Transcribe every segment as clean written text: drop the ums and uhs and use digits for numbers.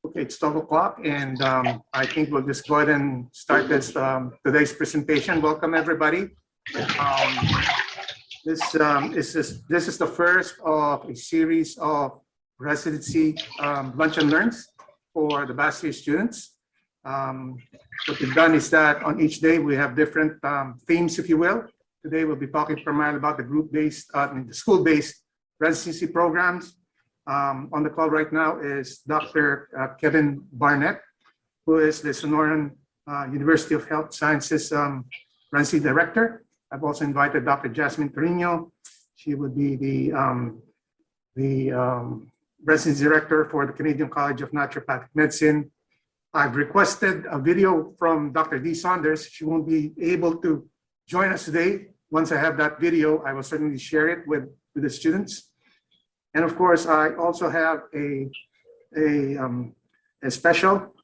Okay, it's 12 o'clock, and I think we'll just go ahead and start this today's presentation. Welcome, everybody. This is the first of a series of residency lunch and learns for the Bastyr students. What we've done is that on each day we have different themes, if you will. Today we'll be talking primarily about the group-based, the school-based residency programs. On the call right now is Dr. Kevin Barnett, who is the Sonoran University of Health Sciences Residency Director. I've also invited Dr. Jasmine Carino. She would be the Residency Director for the Canadian College of Naturopathic Medicine. I've requested a video from Dr. Dee Saunders. She won't be able to join us today. Once I have that video, I will certainly share it with the students. And of course, I also have a special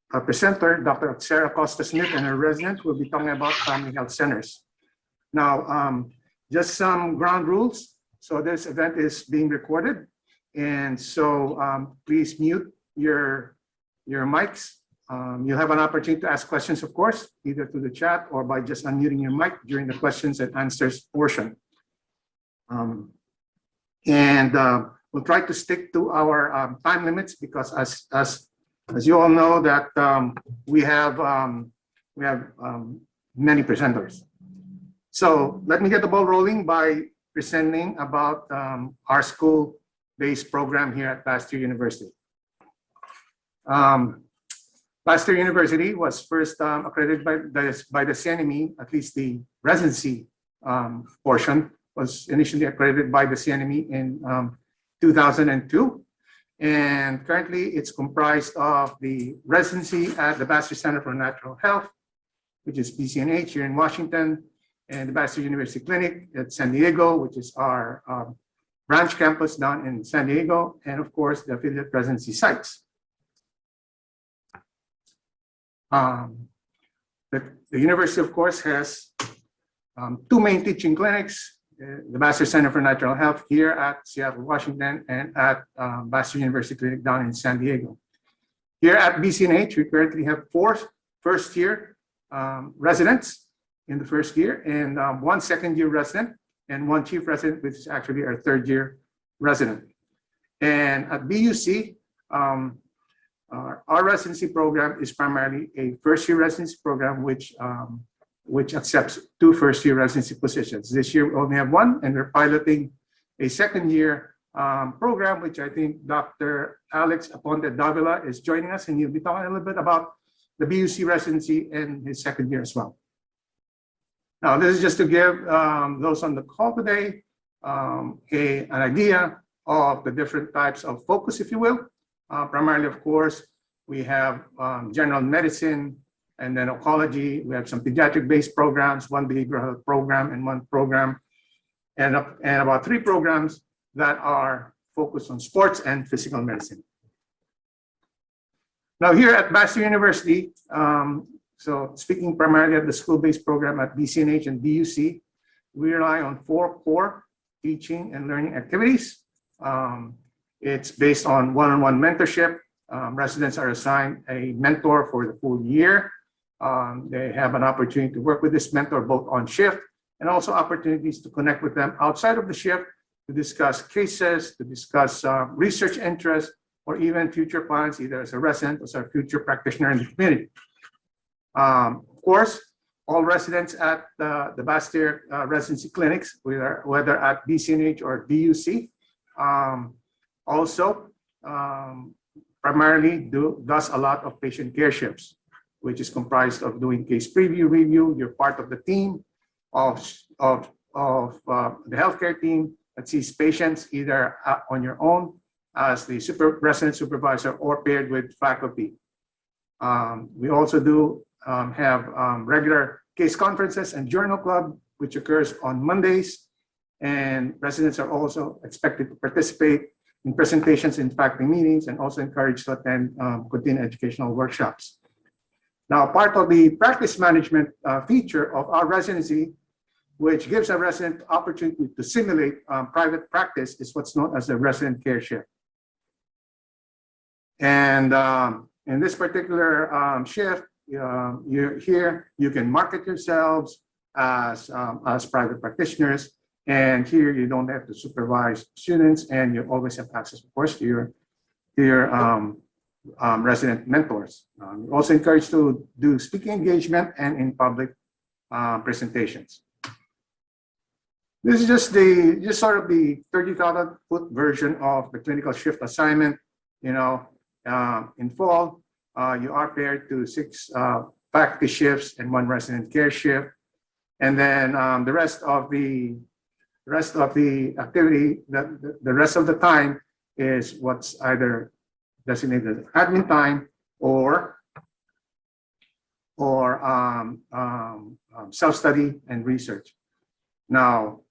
presenter, Dr. Sarah Costa-Smith, and her resident will be talking about family health centers. Now, just some ground rules. So this event is being recorded. And so please mute your mics. You'll have an opportunity to ask questions, of course, either through the chat or by just unmuting your mic during the questions and answers portion. We'll try to stick to our time limits because, as you all know, that we have many presenters. So let me get the ball rolling by presenting about our school-based program here at Bastyr University. Bastyr University was first accredited by the CCNM, at least the residency portion was initially accredited by the CCNM in 2002. And currently it's comprised of the residency at the Bastyr Center for Natural Health, which is BCNH here in Washington, and the Bastyr University Clinic at San Diego, which is our branch campus down in San Diego, and of course the affiliate residency sites. The university, of course, has two main teaching clinics, the Bastyr Center for Natural Health here at Seattle, Washington, and at Bastyr University Clinic down in San Diego. Here at BCNH, we currently have four first-year residents in the first year, and one second-year resident, and one chief resident, which is actually our third-year resident. And at BUC, our residency program is primarily a first-year residency program, which accepts two first-year residency positions. This year, we only have one, and we're piloting a second-year program, which I think Dr. Alex Aponte Davila is joining us, and he'll be talking a little bit about the BUC residency in his second year as well. Now, this is just to give those on the call today an idea of the different types of focus, if you will. Primarily, of course, we have general medicine, and then oncology. We have some pediatric-based programs, one behavioral health program, and one program, and about three programs that are focused on sports and physical medicine. Now here at Bastyr University, so speaking primarily of the school-based program at BCNH and BUC, we rely on four core teaching and learning activities. It's based on one-on-one mentorship. Residents are assigned a mentor for the full year. They have an opportunity to work with this mentor both on shift and also opportunities to connect with them outside of the shift to discuss cases, to discuss research interests, or even future plans, either as a resident or as a future practitioner in the community. Of course, all residents at the Bastyr residency clinics, whether at BCNH or BUC, also primarily does a lot of patient care shifts, which is comprised of doing case review. You're part of the team of the healthcare team that sees patients either on your own as the resident supervisor or paired with faculty. We also do have regular case conferences and journal club, which occurs on Mondays, and residents are also expected to participate in presentations in faculty meetings and also encouraged to attend continuing educational workshops. Now, part of the practice management feature of our residency, which gives a resident opportunity to simulate private practice, is what's known as the resident care shift. And in this particular shift, you're here, you can market yourselves as private practitioners. And here you don't have to supervise students, and you always have access, of course, to your resident mentors. You're also encouraged to do speaking engagement and in public presentations. This is just sort of the 30,000-foot version of the clinical shift assignment. You know, in fall, you are paired to 6 faculty shifts and 1 resident care shift, and then the rest of the activity, the rest of the time is what's either designated admin time or self-study and research. Now,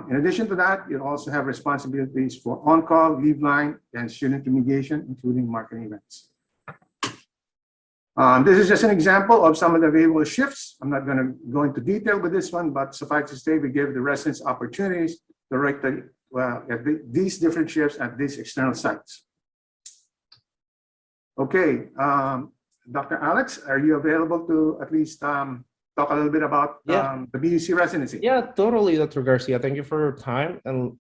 in addition to that, you also have responsibilities for on-call, leave line, and student communication, including marketing events. This is just an example of some of the available shifts. I'm not going to go into detail with this one, but suffice to say, we give the residents opportunities to write these different shifts at these external sites. Okay, Dr. Alex, are you available to at least talk a little bit about the BUC residency? Yeah, totally, Dr. Garcia. Thank you for your time. And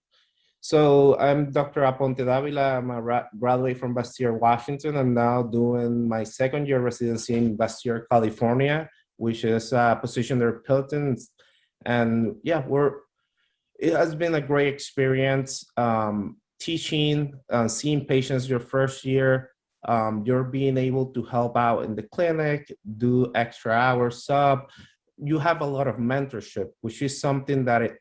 so I'm Dr. Aponte Davila. I'm a graduate from Bastyr, Washington. I'm now doing my 2nd year residency in Bastyr, California, which is a position there at Pilton. And yeah, it has been a great experience teaching, seeing patients your first year. You're being able to help out in the clinic, do extra hours sub. You have a lot of mentorship, which is something that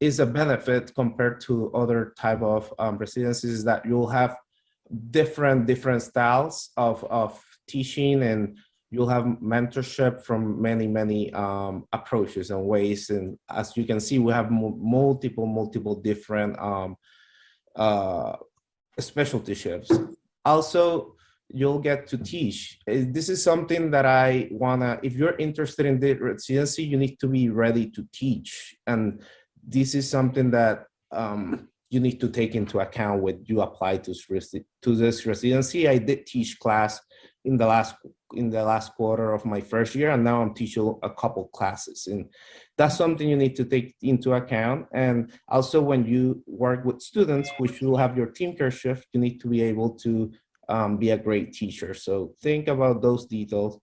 is a benefit compared to other type of residencies, that you'll have different styles of teaching, and you'll have mentorship from many approaches and ways. And as you can see, we have multiple different specialty shifts. Also, you'll get to teach. This is something that I wanna, if you're interested in the residency, you need to be ready to teach. And this is something that you need to take into account when you apply to this residency. I did teach class in the last quarter of my first year, and now I'm teaching a couple classes, and that's something you need to take into account. And also, when you work with students, which will have your team care shift, you need to be able to be a great teacher. So think about those details.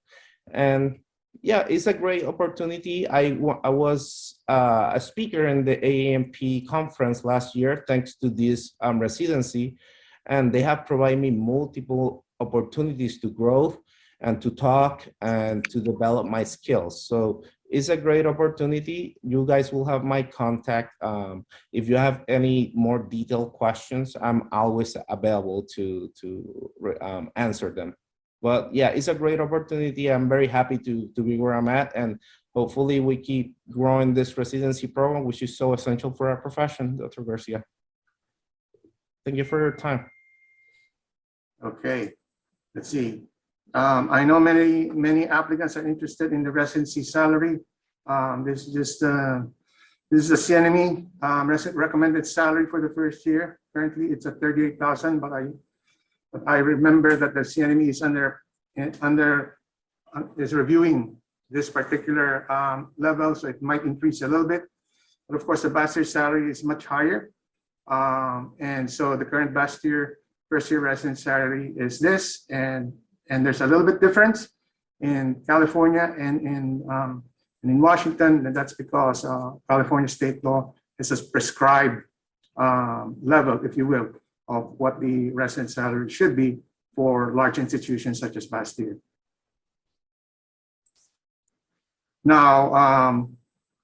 And yeah, it's a great opportunity. I was a speaker in the AAMP conference last year, thanks to this residency, and they have provided me multiple opportunities to grow and to talk and to develop my skills. So it's a great opportunity. You guys will have my contact. If you have any more detailed questions, I'm always available to answer them. But yeah, it's a great opportunity. I'm very happy to be where I'm at, and hopefully we keep growing this residency program, which is so essential for our profession, Dr. Garcia. Thank you for your time. Okay, let's see. I know many applicants are interested in the residency salary. This is the CCNM recommended salary for the first year. Currently, it's at 38,000, but I remember that the CCNM is reviewing this particular level, so it might increase a little bit. But of course, the Bastyr salary is much higher, and so the current Bastyr first year resident salary is this, and there's a little bit difference in California and in Washington, and that's because California state law is a prescribed level, if you will, of what the resident salary should be for large institutions such as Bastyr. Now,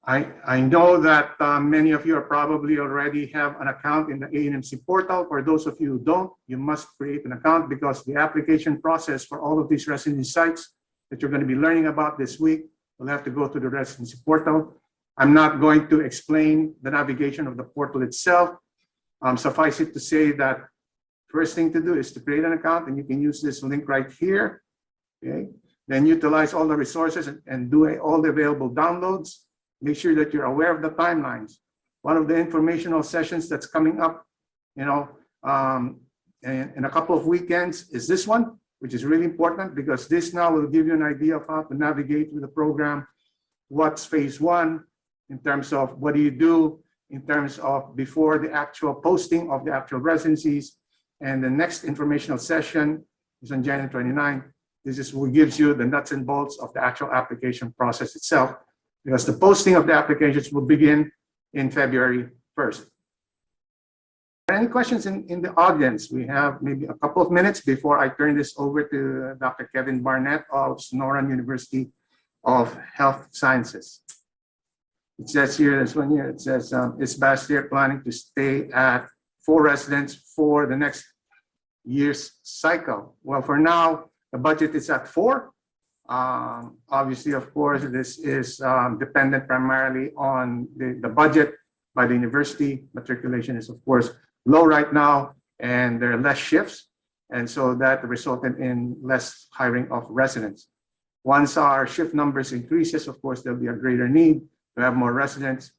I know that many of you are probably already have an account in the ANMC portal. For those of you who don't, you must create an account, because the application process for all of these residency sites that you're going to be learning about this week will have to go to the residency portal. I'm not going to explain the navigation of the portal itself. Suffice it to say that first thing to do is to create an account, and you can use this link right here. Okay, then utilize all the resources and do all the available downloads. Make sure that you're aware of the timelines. One of the informational sessions that's coming up, in a couple of weekends is this one, which is really important because this now will give you an idea of how to navigate through the program. What's phase one in terms of what do you do in terms of before the actual posting of the actual residencies. And the next informational session is on January 29th. This is what gives you the nuts and bolts of the actual application process itself, because the posting of the applications will begin in February 1st. Any questions in the audience? We have maybe a couple of minutes before I turn this over to Dr. Kevin Barnett of Sonoran University of Health Sciences. It says here, this one here, it says, is Bastyr planning to stay at 4 residents for the next year's cycle? Well, for now, the budget is at 4. Obviously, of course, this is dependent primarily on the budget by the university. Matriculation is, of course, low right now, and there are less shifts. And so that resulted in less hiring of residents. Once our shift numbers increases, of course, there'll be a greater need to have more residents.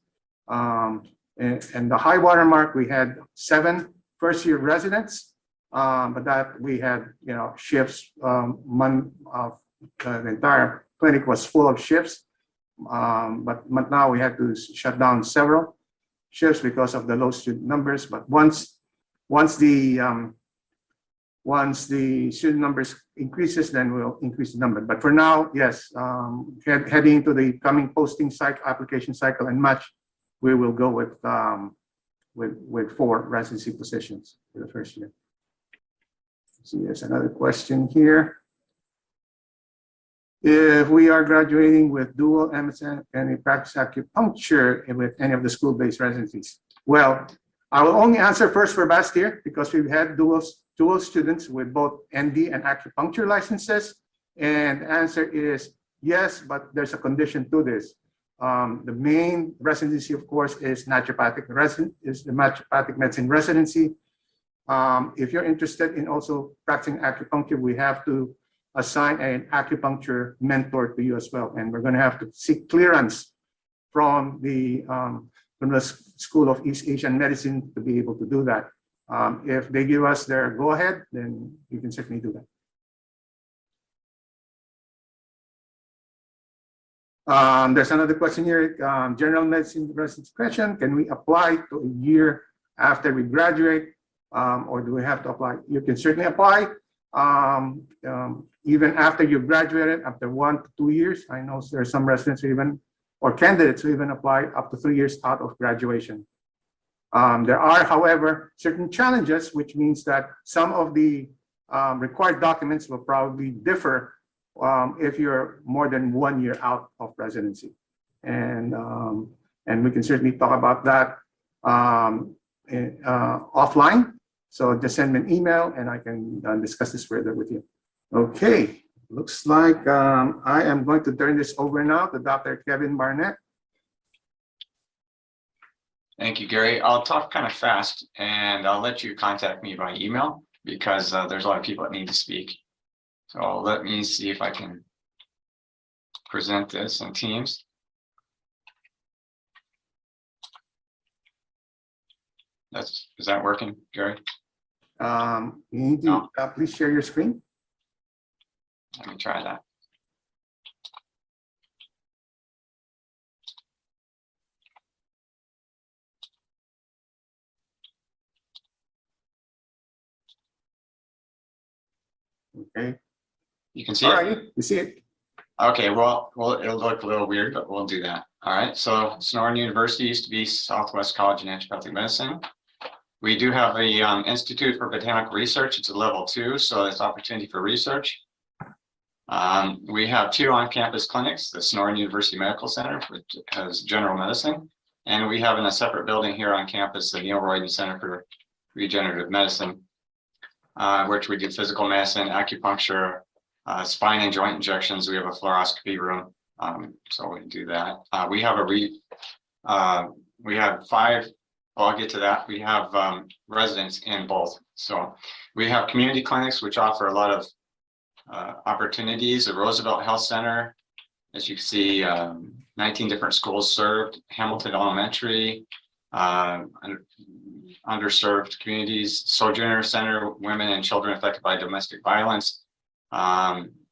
And the high water mark, we had 7 first-year residents, but that we had, shifts. The entire clinic was full of shifts, but now we had to shut down several shifts because of the low student numbers. But once the student numbers increases, then we'll increase the number. But for now, yes, heading into the coming posting cycle, application cycle and match, we will go with 4 residency positions for the first year. See, there's another question here. If we are graduating with dual MSN and we practice acupuncture with any of the school-based residencies? Well, I will only answer first for Bastyr because we've had dual students with both ND and acupuncture licenses. And the answer is yes, but there's a condition to this. The main residency, of course, is naturopathic medicine residency. If you're interested in also practicing acupuncture, we have to assign an acupuncture mentor to you as well, and we're going to have to seek clearance from the School of East Asian Medicine to be able to do that. If they give us their go-ahead, then you can certainly do that. There's another question here. General medicine residency question: can we apply to a year after we graduate, or do we have to apply? You can certainly apply. Even after you graduated, after 1 to 2 years. I know there are some residents who even, or candidates who even apply up to 3 years out of graduation. There are, however, certain challenges, which means that some of the required documents will probably differ if you're more than 1 year out of residency. And we can certainly talk about that offline. So just send me an email and I can discuss this further with you. Okay, looks like I am going to turn this over now to Dr. Kevin Barnett. Thank you, Gary. I'll talk kind of fast and I'll let you contact me by email because there's a lot of people that need to speak. So let me see if I can present this in Teams. Is that working, Gary? You need to please share your screen. Let me try that. Okay. You can see All it? right, you see it. Okay, well, it'll look a little weird, but we'll do that. All right, so Sonoran University used to be Southwest College of Naturopathic Medicine. We do have a Institute for Botanical Research. It's a level 2, so it's opportunity for research. We have 2 on-campus clinics, the Sonoran University Medical Center, which has general medicine, and we have in a separate building here on campus, the Neil Royden Center for Regenerative Medicine, which we do physical medicine, acupuncture, spine and joint injections. We have a fluoroscopy room, so we do that. We have 5. I'll get to that. We have residents in both. So we have community clinics, which offer a lot of opportunities. The Roosevelt Health Center, as you can see, 19 different schools served. Hamilton Elementary, underserved communities, Sojourner Center, women and children affected by domestic violence,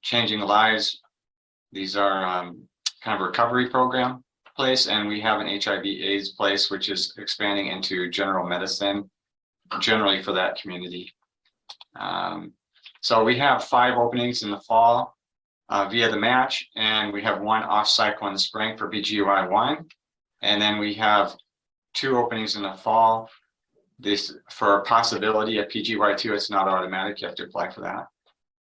changing lives. These are kind of recovery program place, and we have an HIV/AIDS place, which is expanding into general medicine, generally for that community. So we have 5 openings in the fall via the match, and we have 1 off cycle in the spring for PGY1, and then we have 2 openings in the fall. This for a possibility of PGY2, it's not automatic, you have to apply for that.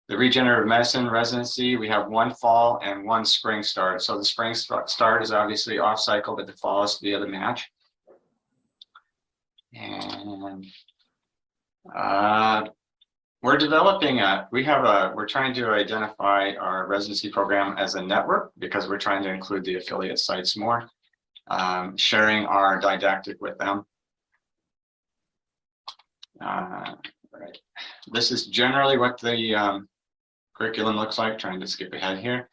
The regenerative medicine residency, we have 1 fall and 1 spring start. So the spring start is obviously off cycle, but the fall is via the match. And we're developing we're trying to identify our residency program as a network because we're trying to include the affiliate sites more, sharing our didactic with them. Right. This is generally what the curriculum looks like. Trying to skip ahead here.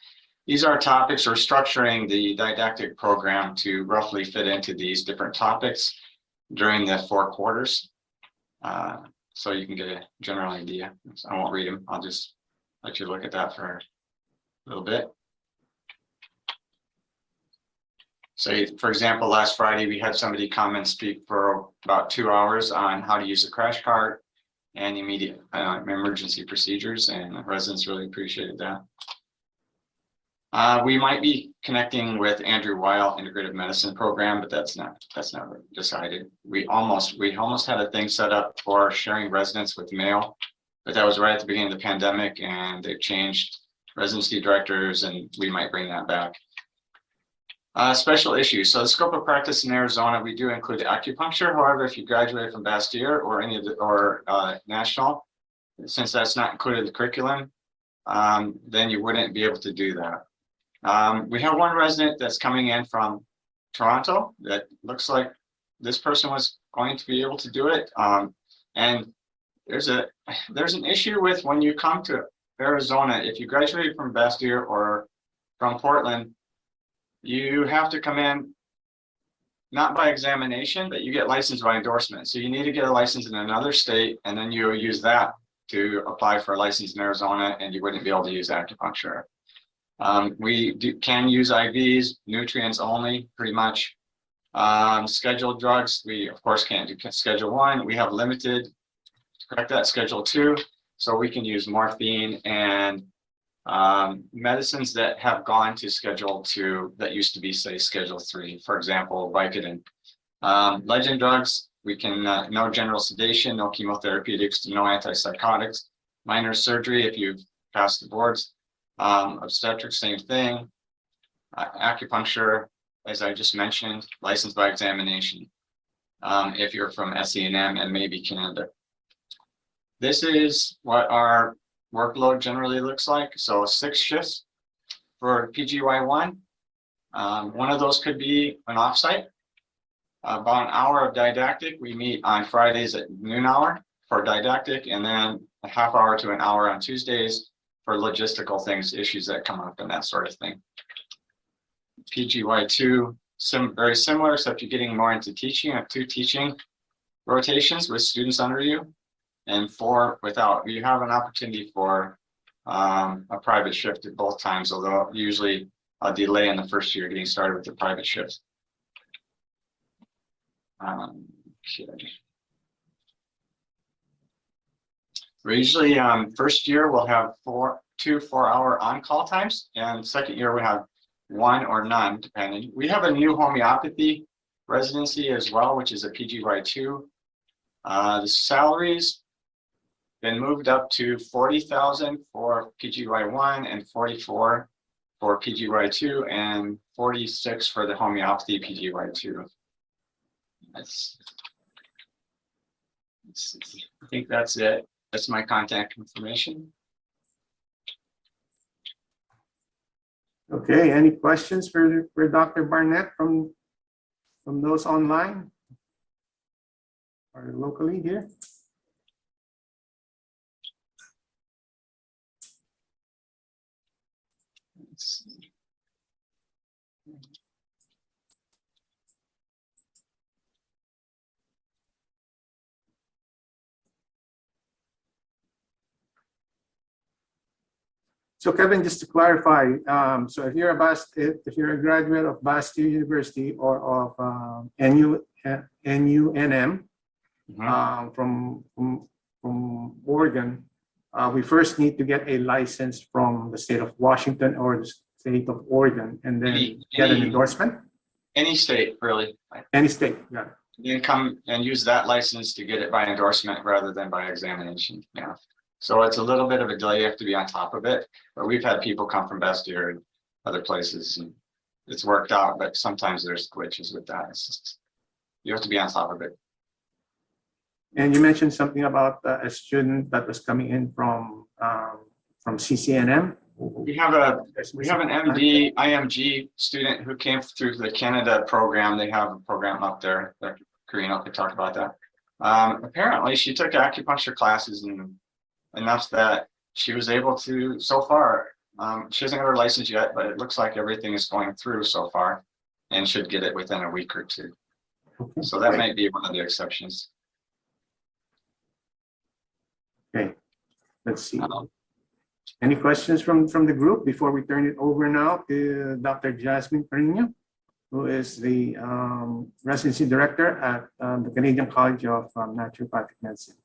These are topics. We're structuring the didactic program to roughly fit into these different topics during the 4 quarters. So you can get a general idea. I won't read them. I'll just let you look at that for a little bit. So, for example, last Friday, we had somebody come and speak for about 2 hours on how to use a crash cart and immediate emergency procedures, and the residents really appreciated that. We might be connecting with Andrew Weil Integrative Medicine Program, but that's not decided. We almost had a thing set up for sharing residents with mail, but that was right at the beginning of the pandemic, and they've changed residency directors, and we might bring that back. Special issues. So the scope of practice in Arizona, we do include acupuncture. However, if you graduated from Bastyr or any of the national, since that's not included in the curriculum, then you wouldn't be able to do that. We have 1 resident that's coming in from Toronto that looks like this person was going to be able to do it. And there's an issue with when you come to Arizona, if you graduated from Bastyr or from Portland, you have to come in not by examination, but you get licensed by endorsement. So you need to get a license in another state, and then you use that to apply for a license in Arizona, and you wouldn't be able to use acupuncture. We can use IVs, nutrients only, pretty much. Scheduled drugs, we of course can't do Schedule 1. We have limited, correct that, Schedule 2. So we can use morphine and medicines that have gone to Schedule 2 that used to be, say, Schedule 3, for example, Vicodin. Legend drugs, we can, no general sedation, no chemotherapeutics, no antipsychotics, minor surgery if you've passed the boards. Obstetrics, same thing. Acupuncture, as I just mentioned, licensed by examination. If you're from CCNM and maybe Canada. This is what our workload generally looks like. So 6 shifts for PGY1. One of those could be an offsite. About an hour of didactic. We meet on Fridays at noon hour for didactic, and then a half hour to an hour on Tuesdays for logistical things, issues that come up and that sort of thing. PGY2, very similar, except you're getting more into teaching. I have 2 teaching rotations with students under you, and 4 without. You have an opportunity for a private shift at both times, although usually a delay in the first year getting started with the private shifts. Okay. We usually first year we'll have 2 4-hour on-call times, and second year we have 1 or none, depending. We have a new homeopathy residency as well, which is a PGY2. The salaries been moved up to 40,000 for PGY1 and 44 for PGY2 and 46 for the homeopathy PGY2. I think that's it. That's my contact information. Okay, any questions for Dr. Barnett from those online or locally here? Let's see. So Kevin, just to clarify, so if you're if you're a graduate of Bastyr University or of NUNM from Oregon, we first need to get a license from the state of Washington or the state of Oregon, and then get an endorsement. Any state, really. Any state, yeah. You can come and use that license to get it by endorsement rather than by examination. Yeah. So it's a little bit of a delay. You have to be on top of it. But we've had people come from Bastyr and other places, and it's worked out. But sometimes there's glitches with that. It's just, you have to be on top of it. And you mentioned something about a student that was coming in from CCNM. We have an MD IMG student who came through the Canada program. They have a program up there. Dr. Carino could talk about that. Apparently, she took acupuncture classes and enough that she was able to, so far, she hasn't got her license yet, but it looks like everything is going through so far and should get it within a week or two. So that might be one of the exceptions. Okay, let's see. Any questions from the group before we turn it over now to Dr. Jasmine Carino, who is the residency director at the Canadian College of Naturopathic Medicine.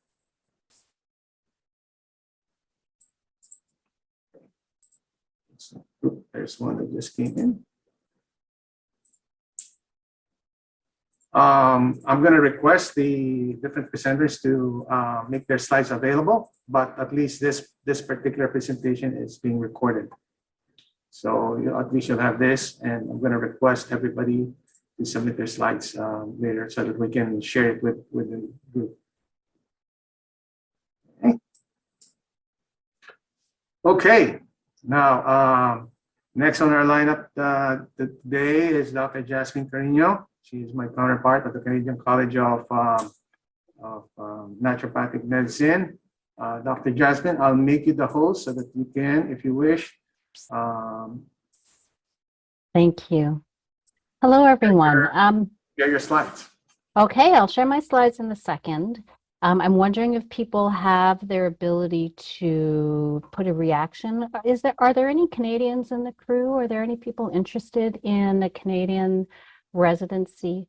So, there's one that just came in. I'm going to request the different presenters to make their slides available, but at least this particular presentation is being recorded. So at least you'll have this, and I'm going to request everybody to submit their slides later so that we can share it with the group. Okay. Now, next on our lineup today is Dr. Jasmine Carino. She is my counterpart at the Canadian College of Naturopathic Medicine. Dr. Jasmine, I'll make you the host so that you can, if you wish. Thank you. Hello, everyone. Share your slides. Okay, I'll share my slides in a second. I'm wondering if people have their ability to put a reaction. Are there any Canadians in the crew? Are there any people interested in a Canadian residency?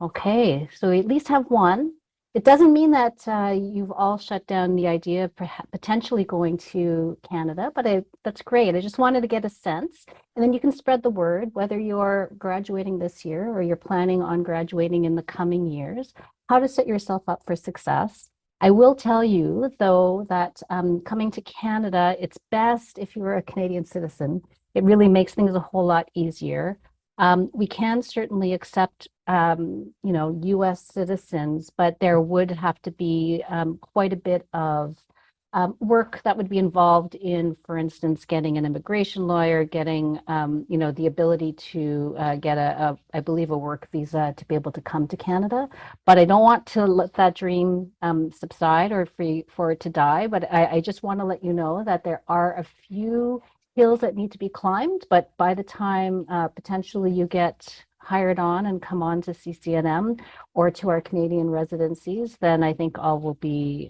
Okay, so we at least have one. It doesn't mean that you've all shut down the idea of potentially going to Canada, but that's great. I just wanted to get a sense. And then you can spread the word, whether you're graduating this year or you're planning on graduating in the coming years, how to set yourself up for success. I will tell you, though, that coming to Canada, it's best if you're a Canadian citizen. It really makes things a whole lot easier. We can certainly accept, U.S. citizens, but there would have to be quite a bit of work that would be involved in, for instance, getting an immigration lawyer, getting, the ability to get I believe, a work visa to be able to come to Canada. But I don't want to let that dream subside or for it to die. But I just want to let you know that there are a few hills that need to be climbed, but by the time potentially you get hired on and come on to CCNM or to our Canadian residencies, then I think all will be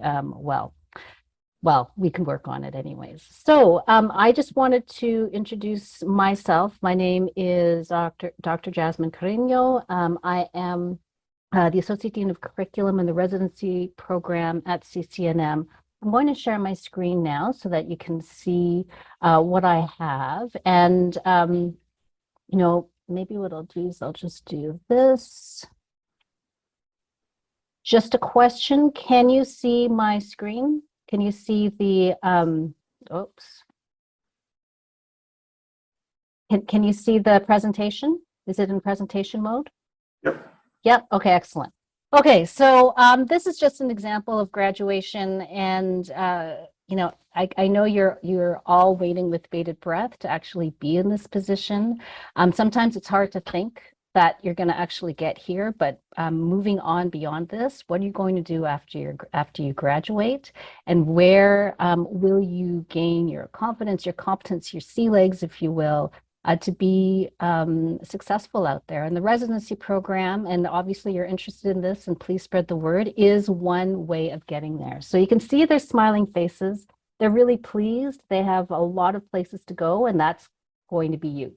well, we can work on it anyways. So I just wanted to introduce myself. My name is Dr. Jasmine Carino. I am the Associate Dean of Curriculum in the Residency Program at CCNM. I'm going to share my screen now so that you can see what I have. And, maybe what I'll do is I'll just do this. Just a question. Can you see my screen? Can you see the, oops. Can you see the presentation? Is it in presentation mode? Yep. Yep. Okay, excellent. Okay, so this is just an example of graduation, and I know you're all waiting with bated breath to actually be in this position. Sometimes it's hard to think that you're going to actually get here, but moving on beyond this, what are you going to do after you graduate, and where will you gain your confidence, your competence, your sea legs, if you will, to be successful out there? And the residency program, and obviously you're interested in this, and please spread the word, is one way of getting there. So you can see their smiling faces. they're really pleased. They have a lot of places to go, and that's going to be you.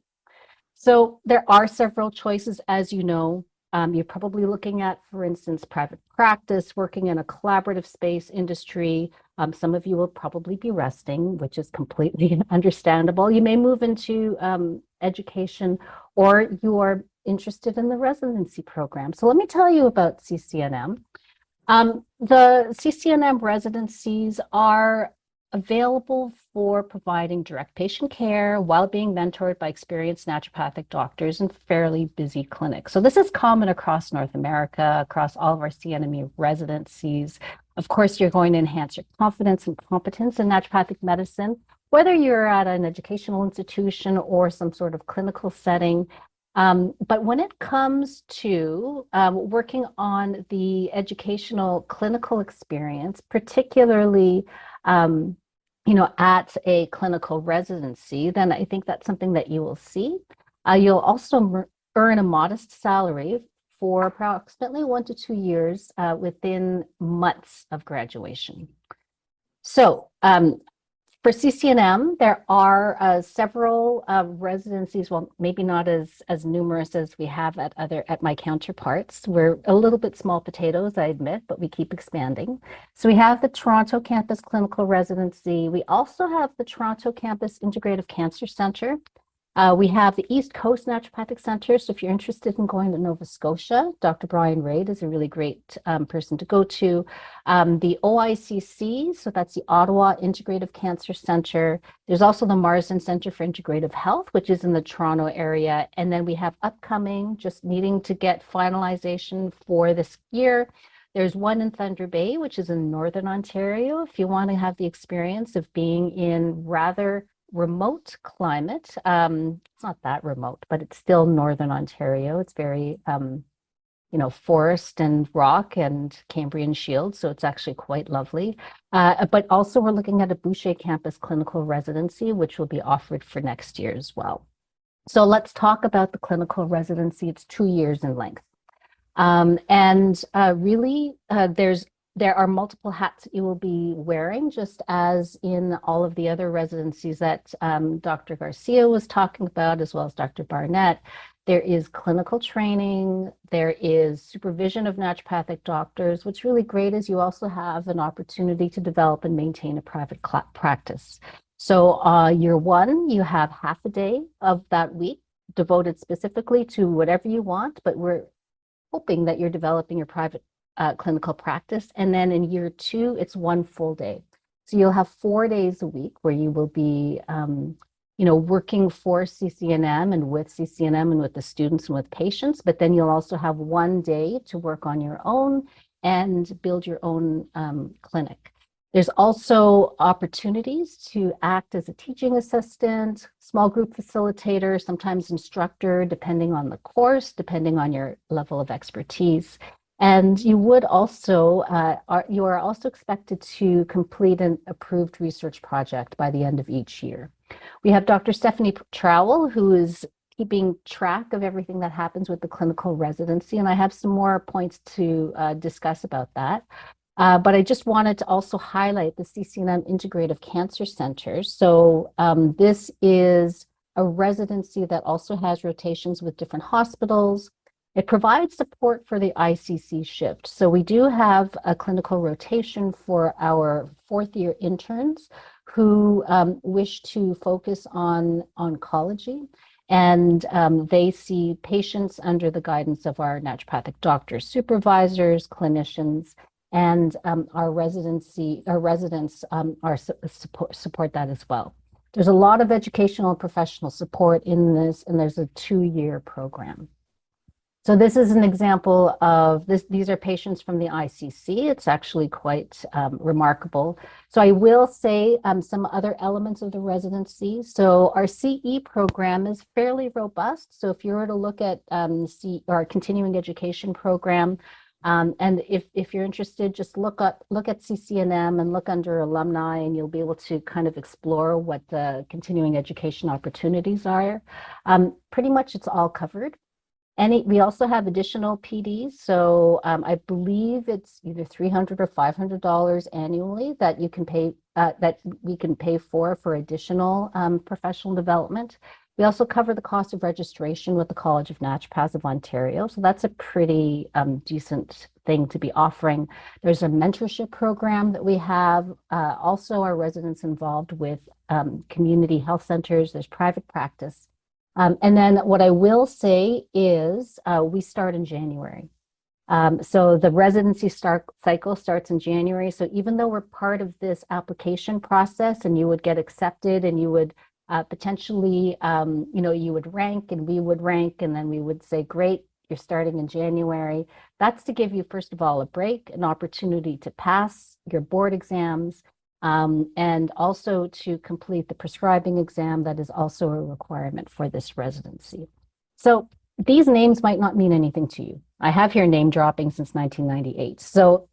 So there are several choices, as you know. You're probably looking at, for instance, private practice, working in a collaborative space industry. Some of you will probably be resting, which is completely understandable. You may move into education, or you are interested in the residency program. So let me tell you about CCNM. The CCNM residencies are available for providing direct patient care while being mentored by experienced naturopathic doctors in fairly busy clinics. So this is common across North America, across all of our CNME residencies. Of course, you're going to enhance your confidence and competence in naturopathic medicine, whether you're at an educational institution or some sort of clinical setting. But when it comes to working on the educational clinical experience, particularly at a clinical residency, then I think that's something that you will see. You'll also earn a modest salary for approximately 1 to 2 years within months of graduation. So for CCNM, there are several residencies, well, maybe not as numerous as we have at my counterparts. We're a little bit small potatoes, I admit, but we keep expanding. So we have the Toronto Campus Clinical Residency. We also have the Toronto Campus Integrative Cancer Center. We have the East Coast Naturopathic Center. So if you're interested in going to Nova Scotia, Dr. Brian Raid is a really great person to go to. The OICC, so that's the Ottawa Integrative Cancer Center. There's also the Marsden Center for Integrative Health, which is in the Toronto area. And then we have upcoming, just needing to get finalization for this year. There's one in Thunder Bay, which is in Northern Ontario. If you want to have the experience of being in rather remote climate. It's not that remote, but it's still Northern Ontario. It's very, forest and rock and Cambrian shield. So it's actually quite lovely. But also we're looking at a Boucher Campus Clinical Residency, which will be offered for next year as well. So let's talk about the clinical residency. It's 2 years in length. There are multiple hats that you will be wearing, just as in all of the other residencies that Dr. Garcia was talking about, as well as Dr. Barnett. There is clinical training, there is supervision of naturopathic doctors. What's really great is you also have an opportunity to develop and maintain a private practice. So year one, you have half a day of that week devoted specifically to whatever you want, but we're hoping that you're developing your private clinical practice. And then in year two, it's 1 full day. So you'll have 4 days a week where you will be, working for CCNM and with CCNM and with the students and with patients, but then you'll also have 1 day to work on your own and build your own clinic. There's also opportunities to act as a teaching assistant, small group facilitator, sometimes instructor, depending on the course, depending on your level of expertise. And you would also, you are also expected to complete an approved research project by the end of each year. We have Dr. Stephanie Trowell, who is keeping track of everything that happens with the clinical residency. And I have some more points to discuss about that. But I just wanted to also highlight the CCNM Integrative Cancer Center. So this is a residency that also has rotations with different hospitals. It provides support for the ICC shift. So we do have a clinical rotation for our 4th-year interns who wish to focus on oncology. And they see patients under the guidance of our naturopathic doctors, supervisors, clinicians, and our residents support that as well. There's a lot of educational and professional support in this, and there's a 2-year program. So this is an example of this. These are patients from the ICC. It's actually quite remarkable. So I will say some other elements of the residency. So our CE program is fairly robust. So if you were to look at our continuing education program, and if you're interested, just look at CCNM and look under alumni, and you'll be able to kind of explore what the continuing education opportunities are. Pretty much it's all covered. We also have additional PDs. So I believe it's either $300 or $500 annually that you can pay, that we can pay for additional professional development. We also cover the cost of registration with the College of Naturopaths of Ontario. So that's a pretty decent thing to be offering. There's a mentorship program that we have. Also, our residents involved with community health centers. There's private practice. And then what I will say is we start in January. So the residency cycle starts in January. So even though we're part of this application process and you would get accepted and you would potentially, you would rank and we would rank and then we would say, great, you're starting in January. That's to give you, first of all, a break, an opportunity to pass your board exams, and also to complete the prescribing exam that is also a requirement for this residency. So these names might not mean anything to you. I have here name dropping since 1998. So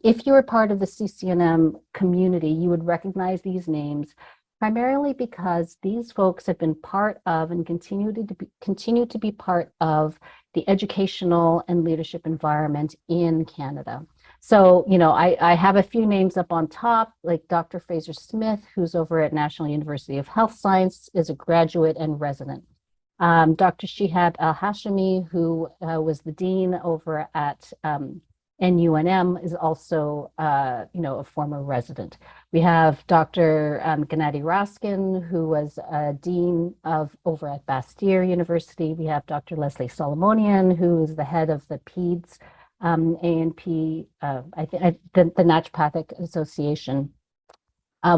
if you were part of the CCNM community, you would recognize these names primarily because these folks have been part of and continue to be part of the educational and leadership environment in Canada. So, I have a few names up on top, like Dr. Fraser Smith, who's over at National University of Health Science, is a graduate and resident. Dr. Shihab Al-Hashimi, who was the dean over at NUNM, is also, a former resident. We have Dr. Gennady Raskin, who was a dean over at Bastyr University. We have Dr. Leslie Solomonian, who is the head of the PEDS A&P, the Naturopathic Association.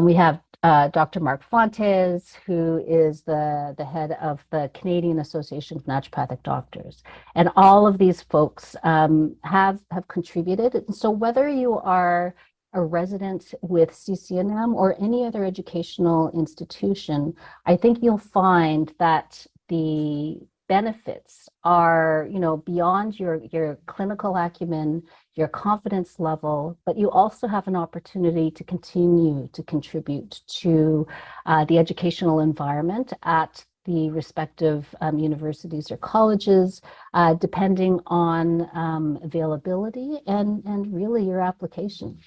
We have Dr. Mark Fontes, who is the head of the Canadian Association of Naturopathic Doctors. And all of these folks have contributed. And so whether you are a resident with CCNM or any other educational institution, I think you'll find that the benefits are, beyond your clinical acumen, your confidence level, but you also have an opportunity to continue to contribute to the educational environment at the respective universities or colleges, depending on availability and really your application.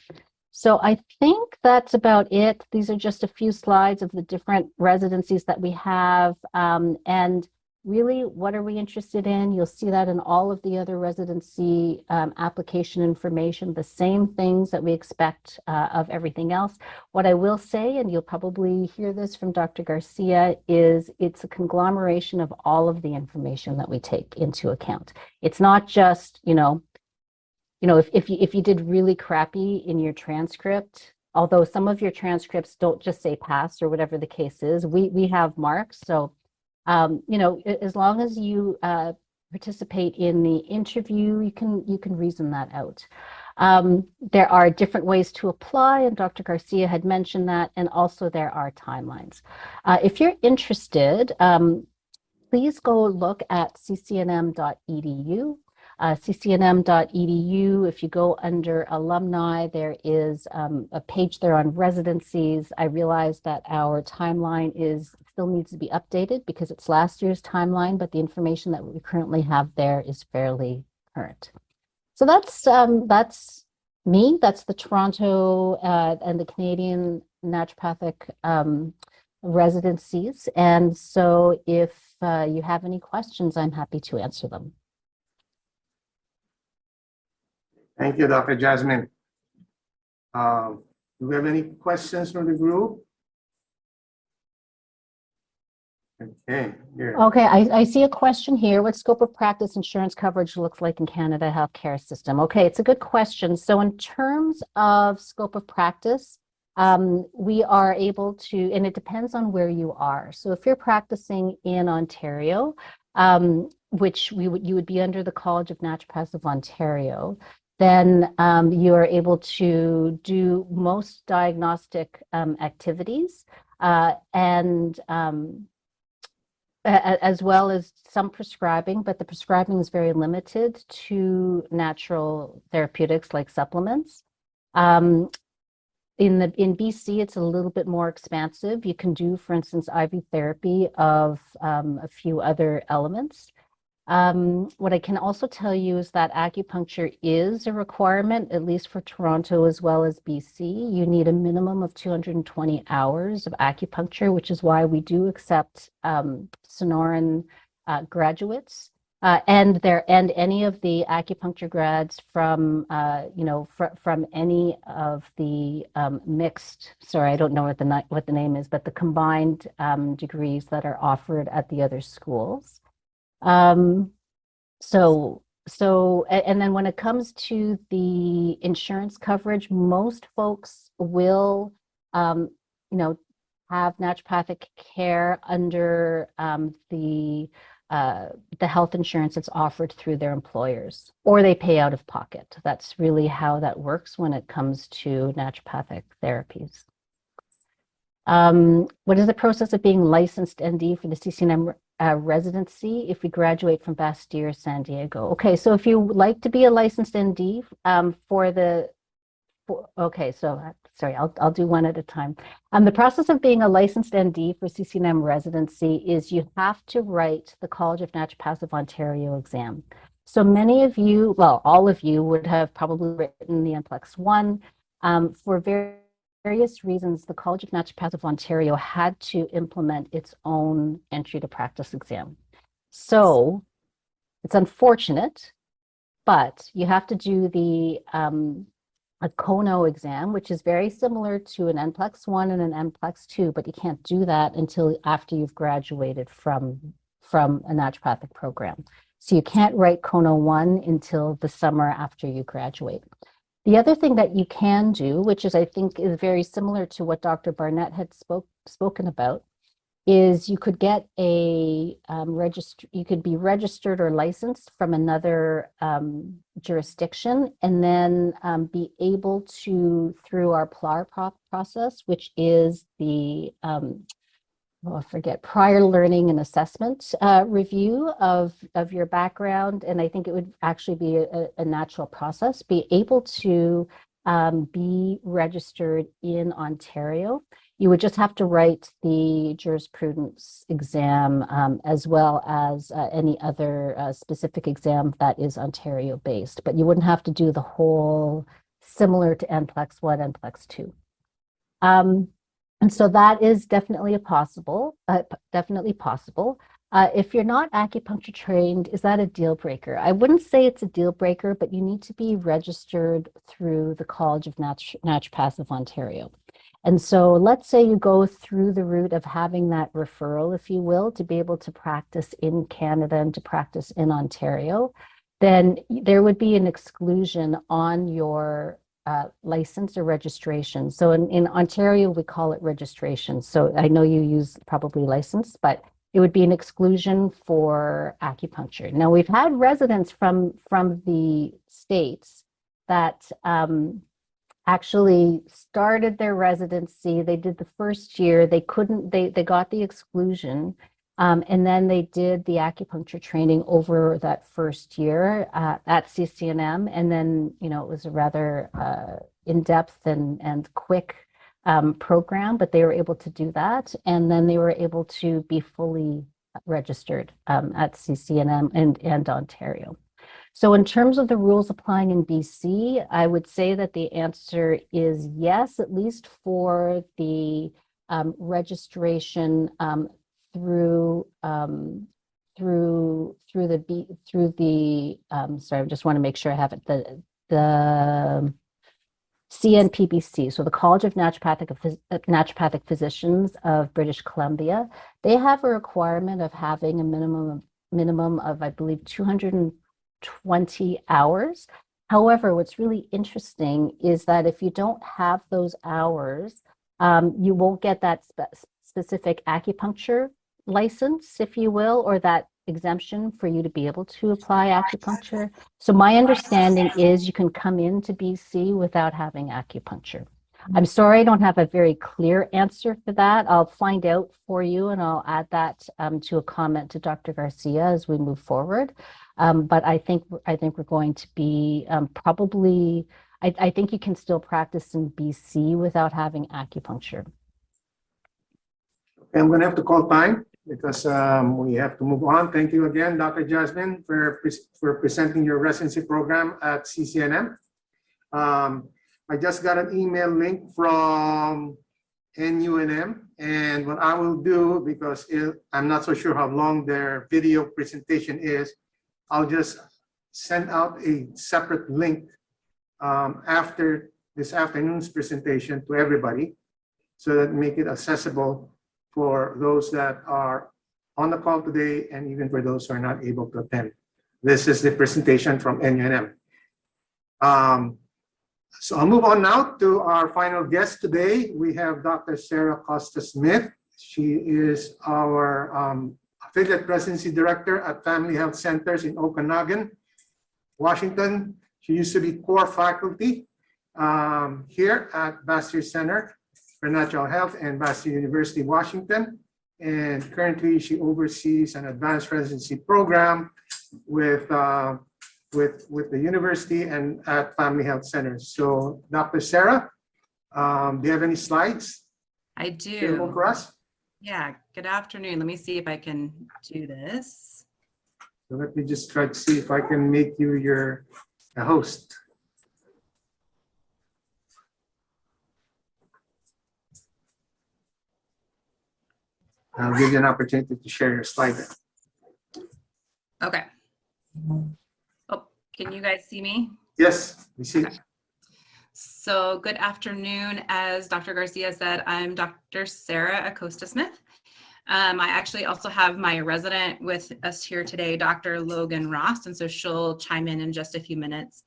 So I think that's about it. These are just a few slides of the different residencies that we have, and really, what are we interested in? You'll see that in all of the other residency application information, the same things that we expect of everything else. What I will say, and you'll probably hear this from Dr. Garcia, is it's a conglomeration of all of the information that we take into account. It's not just, if you did really crappy in your transcript, although some of your transcripts don't just say pass or whatever the case is, we have marks. So as long as you participate in the interview, you can reason that out. There are different ways to apply, and Dr. Garcia had mentioned that, and also there are timelines. If you're interested, please go look at ccnm.edu. ccnm.edu. If you go under alumni, there is a page there on residencies. I realize that our timeline still needs to be updated because it's last year's timeline, but the information that we currently have there is fairly current. So that's me. That's the Toronto and the Canadian naturopathic residencies. And so if you have any questions, I'm happy to answer them. Thank you, Dr. Jasmine. Do we have any questions from the group? Okay, here. Okay, I see a question here. What scope of practice insurance coverage looks like in Canada healthcare system? Okay, it's a good question. So in terms of scope of practice, we are able to, and it depends on where you are. So if you're practicing in Ontario, which you would be under the College of Naturopaths of Ontario, then you are able to do most diagnostic activities and as well as some prescribing, but the prescribing is very limited to natural therapeutics like supplements. In BC, it's a little bit more expansive. You can do, for instance, IV therapy of a few other elements. What I can also tell you is that acupuncture is a requirement, at least for Toronto as well as BC. You need a minimum of 220 hours of acupuncture, which is why we do accept Sonoran graduates and any of the acupuncture grads from from any of the mixed. Sorry, I don't know what the name is, but the combined degrees that are offered at the other schools. And then when it comes to the insurance coverage, most folks will, have naturopathic care under the health insurance that's offered through their employers, or they pay out of pocket. That's really how that works when it comes to naturopathic therapies. What is the process of being licensed ND for the CCNM residency if we graduate from Bastyr, San Diego? Okay, so if you would like to be a licensed ND sorry, I'll do one at a time. The process of being a licensed ND for CCNM residency is you have to write the College of Naturopaths of Ontario exam. So many of you, well, all of you would have probably written the NCLEX 1 for various reasons. The College of Naturopaths of Ontario had to implement its own entry to practice exam. So it's unfortunate, but you have to do the a CONO exam, which is very similar to an NCLEX 1 and an NCLEX 2, but you can't do that until after you've graduated from a naturopathic program. So you can't write CONO 1 until the summer after you graduate. The other thing that you can do, which is I think is very similar to what Dr. Barnett had spoken about, is you could get a you could be registered or licensed from another jurisdiction, and then be able to, through our PLAR process, which is the I forget, prior learning and assessment review of your background, and I think it would actually be a natural process, be able to be registered in Ontario. You would just have to write the jurisprudence exam as well as any other specific exam that is Ontario based, but you wouldn't have to do the whole similar to NCLEX 1, NCLEX 2. And so that is definitely possible. If you're not acupuncture trained, is that a deal breaker? I wouldn't say it's a deal breaker, but you need to be registered through the College of Naturopaths of Ontario. And so let's say you go through the route of having that referral, if you will, to be able to practice in Canada and to practice in Ontario, then there would be an exclusion on your license or registration. So in Ontario, we call it registration. So I know you use probably license, but it would be an exclusion for acupuncture. Now, we've had residents from the States that actually started their residency. They did the first year, they got the exclusion, and then they did the acupuncture training over that first year at CCNM. And then, it was a rather in-depth and quick program, but they were able to do that. And then they were able to be fully registered at CCNM and Ontario. So in terms of the rules applying in BC, I would say that the answer is yes, at least for the registration through the sorry, I just want to make sure I have it, the CNPBC, so the College of Naturopathic Physicians of British Columbia. They have a requirement of having a minimum of, I believe, 220 hours. However, what's really interesting is that if you don't have those hours, you won't get that specific acupuncture license, if you will, or that exemption for you to be able to apply acupuncture. So my understanding is you can come into BC without having acupuncture. I'm sorry I don't have a very clear answer for that. I'll find out for you, and I'll add that to a comment to Dr. Garcia as we move forward. But I think we're going to be probably, I think you can still practice in BC without having acupuncture. I'm going to have to call time. because we have to move on. Thank you again, Dr. Jasmine, for presenting your residency program at CCNM. I just got an email link from NUNM, and what I will do, because I'm not so sure how long their video presentation is, I'll just send out a separate link after this afternoon's presentation to everybody, so that make it accessible for those that are on the call today and even for those who are not able to attend. This is the presentation from NUNM. So I'll move on now to our final guest today. We have Dr. Sarah Costa-Smith. She is our affiliate residency director at Family Health Centers in Okanagan, Washington. She used to be core faculty here at Bastyr Center for Natural Health and Bastyr University, Washington. And currently she oversees an advanced residency program with the university and at Family Health Centers. So Dr. Sarah, do you have any slides? I do. Available for us? Yeah, good afternoon. Let me see if I can do this. So let me just try to see if I can make you your host. I'll give you an opportunity to share your slide. Okay. Oh, can you guys see me? Yes, we see. Okay. So good afternoon. As Dr. Garcia said, I'm Dr. Sarah Acosta-Smith. I actually also have my resident with us here today, Dr. Logan Ross, and so she'll chime in just a few minutes.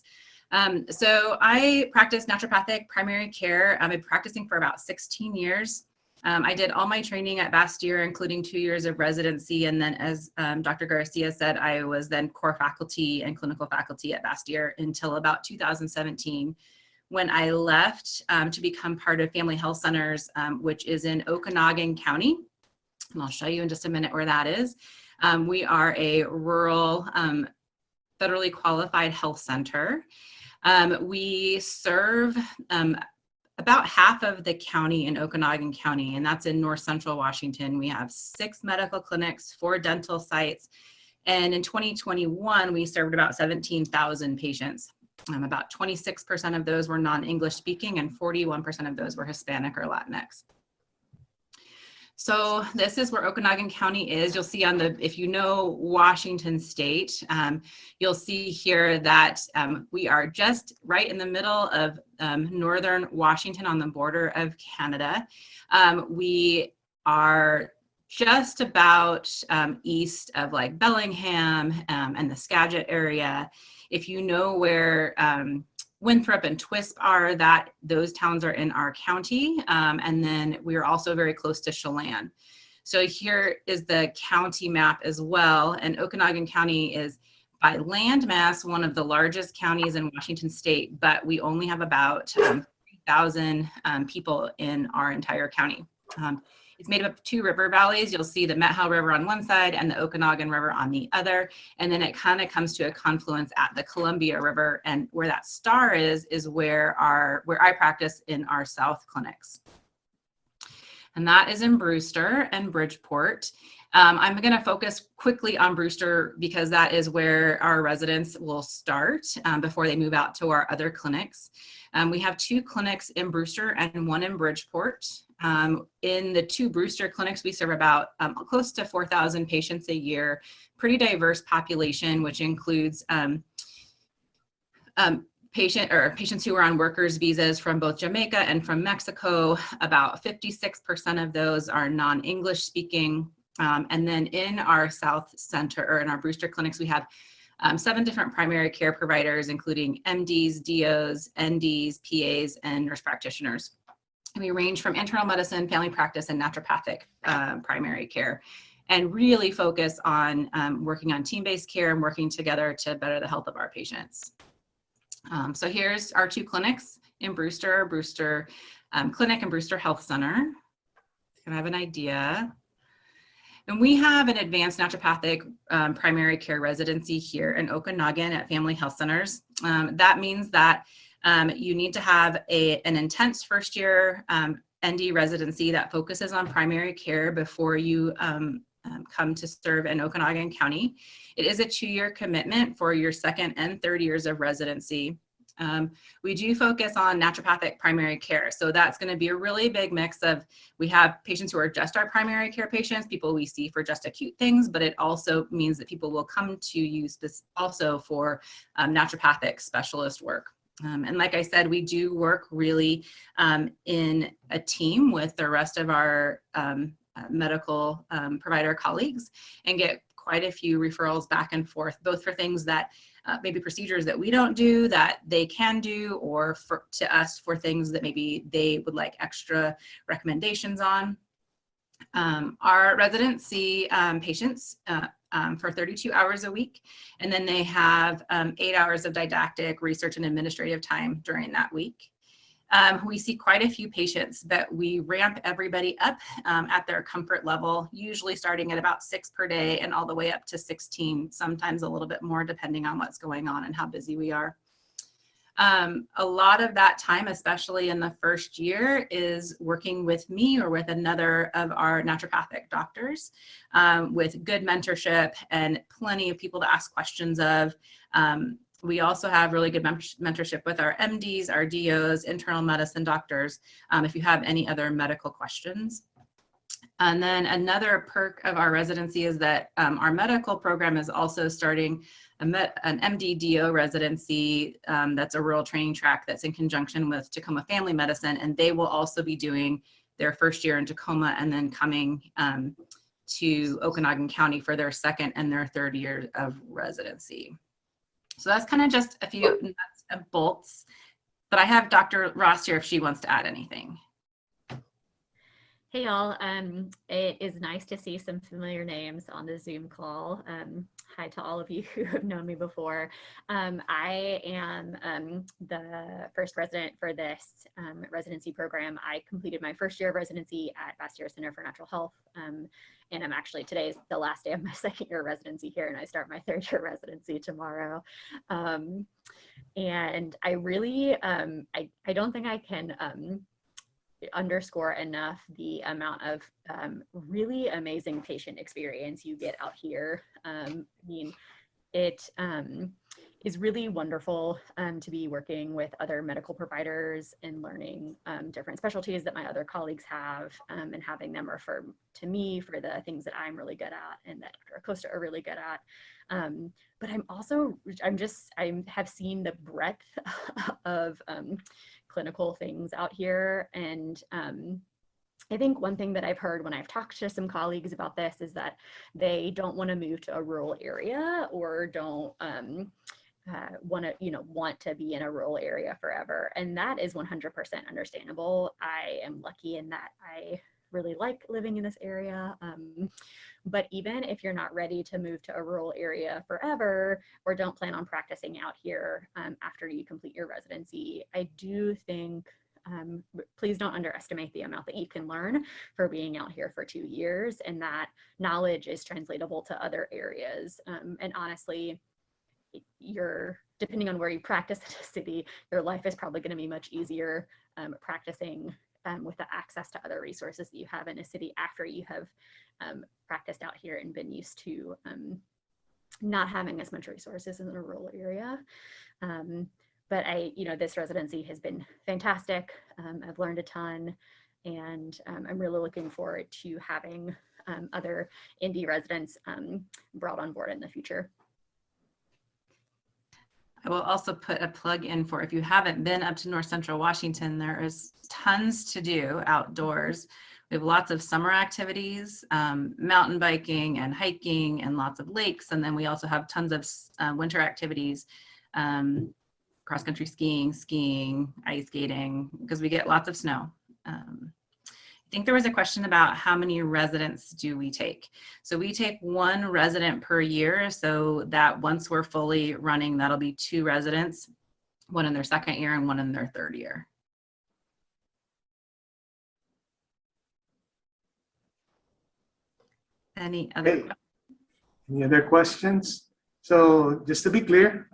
So I practice naturopathic primary care. I've been practicing for about 16 years. I did all my training at Bastyr, including 2 years of residency. And then as Dr. Garcia said, I was then core faculty and clinical faculty at Bastyr until about 2017, when I left to become part of Family Health Centers, which is in Okanagan County. And I'll show you in just a minute where that is. We are a rural, federally qualified health center. We serve about half of the county in Okanagan County, and that's in north central Washington. We have 6 medical clinics, 4 dental sites, and in 2021, we served about 17,000 patients. About 26% of those were non-English speaking, and 41% of those were Hispanic or Latinx. So this is where Okanagan County is. You'll see on the, if you know Washington State, you'll see here that we are just right in the middle of northern Washington on the border of Canada. We are just about east of like Bellingham and the Skagit area. If you know where Winthrop and Twisp are, that those towns are in our county. And then we are also very close to Chelan. So here is the county map as well. And Okanagan County is by landmass one of the largest counties in Washington State, but we only have about 3,000 people in our entire county. It's made up of 2 river valleys. You'll see the Methow River on one side and the Okanagan River on the other. And then it kind of comes to a confluence at the Columbia River. And where that star is where I practice in our south clinics. And that is in Brewster and Bridgeport. I'm going to focus quickly on Brewster because that is where our residents will start before they move out to our other clinics. We have 2 clinics in Brewster and 1 in Bridgeport. In the 2 Brewster clinics, we serve about close to 4,000 patients a year, pretty diverse population, which includes patients who are on workers' visas from both Jamaica and from Mexico. About 56% of those are non-English speaking. And then in our South Center, or in our Brewster clinics, we have 7 different primary care providers, including MDs, DOs, NDs, PAs, and nurse practitioners. We range from internal medicine, family practice, and naturopathic primary care, and really focus on working on team-based care and working together to better the health of our patients. So here's our 2 clinics in Brewster, Brewster Clinic and Brewster Health Center. Can I have an idea? And we have an advanced naturopathic primary care residency here in Okanagan at Family Health Centers. That means that you need to have an intense first year ND residency that focuses on primary care before you come to serve in Okanagan County. It is a 2-year commitment for your 2nd and 3rd years of residency. We do focus on naturopathic primary care. So that's going to be a really big mix of, we have patients who are just our primary care patients, people we see for just acute things, but it also means that people will come to you also for naturopathic specialist work. And like I said, we do work really in a team with the rest of our medical provider colleagues and get quite a few referrals back and forth, both for things that maybe procedures that we don't do that they can do, or to us for things that maybe they would like extra recommendations on. Our residency patients for 32 hours a week, and then they have 8 hours of didactic, research, and administrative time during that week. We see quite a few patients, but we ramp everybody up at their comfort level, usually starting at about 6 per day and all the way up to 16, sometimes a little bit more depending on what's going on and how busy we are. A lot of that time, especially in the first year, is working with me or with another of our naturopathic doctors with good mentorship and plenty of people to ask questions of. We also have really good mentorship with our MDs, our DOs, internal medicine doctors, if you have any other medical questions. And then another perk of our residency is that our medical program is also starting an MD-DO residency that's a rural training track that's in conjunction with Tacoma Family Medicine, and they will also be doing their first year in Tacoma and then coming to Okanagan County for their 2nd and their 3rd year of residency. So that's kind of just a few nuts and bolts, but I have Dr. Ross here if she wants to add anything. Hey y'all, it is nice to see some familiar names on the Zoom call. Hi to all of you who have known me before. I am the first resident for this residency program. I completed my first year of residency at Bastyr Center for Natural Health, and I'm actually, today's the last day of my 2nd year residency here, and I start my 3rd year residency tomorrow. And I really, I don't think I can underscore enough the amount of really amazing patient experience you get out here. I mean, it is really wonderful to be working with other medical providers and learning different specialties that my other colleagues have, and having them refer to me for the things that I'm really good at and that Dr. Acosta are really good at. But I have seen the breadth of clinical things out here. And I think one thing that I've heard when I've talked to some colleagues about this is that they don't want to move to a rural area or don't want to be in a rural area forever. And that is 100% understandable. I am lucky in that I really like living in this area. But even if you're not ready to move to a rural area forever or don't plan on practicing out here after you complete your residency, I do think, please don't underestimate the amount that you can learn for being out here for 2 years, and that knowledge is translatable to other areas. And honestly, depending on where you practice in a city, your life is probably going to be much easier practicing with the access to other resources that you have in a city after you have practiced out here and been used to not having as much resources in a rural area. But this residency has been fantastic. I've learned a ton, and I'm really looking forward to having other ND residents brought on board in the future. I will also put a plug in for, if you haven't been up to North Central Washington, there is tons to do outdoors. We have lots of summer activities, mountain biking and hiking, and lots of lakes. And then we also have tons of winter activities, cross-country skiing, ice skating, because we get lots of snow. I think there was a question about how many residents do we take. So we take 1 resident per year, so that once we're fully running, that'll be 2 residents, 1 in their 2nd year and 1 in their 3rd year. Any other questions? So just to be clear,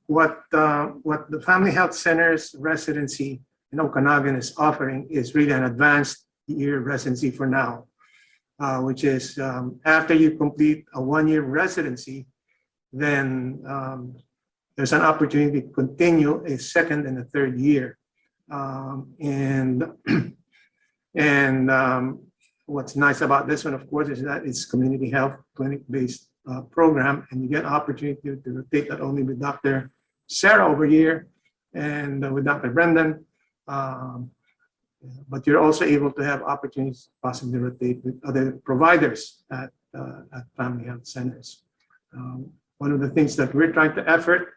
what the Family Health Center's residency in Okanagan is offering is really an advanced year residency for now. which is after you complete a one-year residency, then there's an opportunity to continue a second and a third year. And what's nice about this one, of course, is that it's community health clinic-based program, and you get opportunity to rotate not only with Dr. Sarah over here and with Dr. Brendan, but you're also able to have opportunities possibly rotate with other providers at family health centers. One of the things that we're trying to effort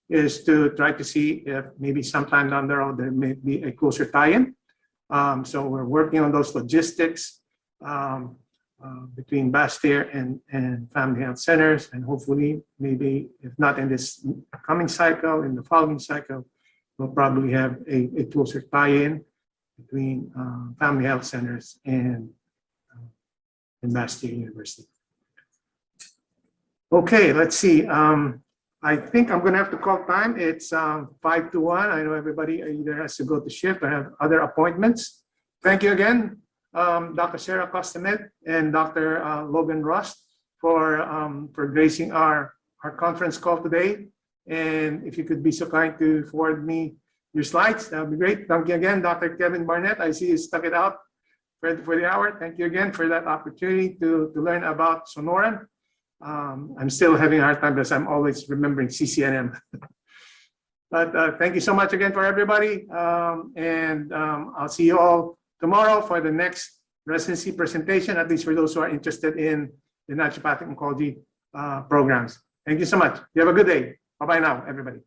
is to try to see if maybe sometime down the road there may be a closer tie-in. So we're working on those logistics between Bastyr and family health centers, and hopefully maybe if not in this coming cycle, in the following cycle, we'll probably have a closer tie-in between family health centers and Bastyr University. Okay, let's see. I think I'm going to have to call time. It's 5 to 1. I know everybody either has to go to shift or have other appointments. Thank you again, Dr. Sarah Costamed and Dr. Logan Rust for gracing our conference call today. And if you could be so kind to forward me your slides, that would be great. Thank you again, Dr. Kevin Barnett. I see you stuck it out for the hour. Thank you again for that opportunity to learn about Sonoran. I'm still having a hard time because I'm always remembering CCNM. But thank you so much again for everybody. And I'll see you all tomorrow for the next residency presentation, at least for those who are interested in the naturopathic oncology programs. Thank you so much. You have a good day. Bye-bye now, everybody.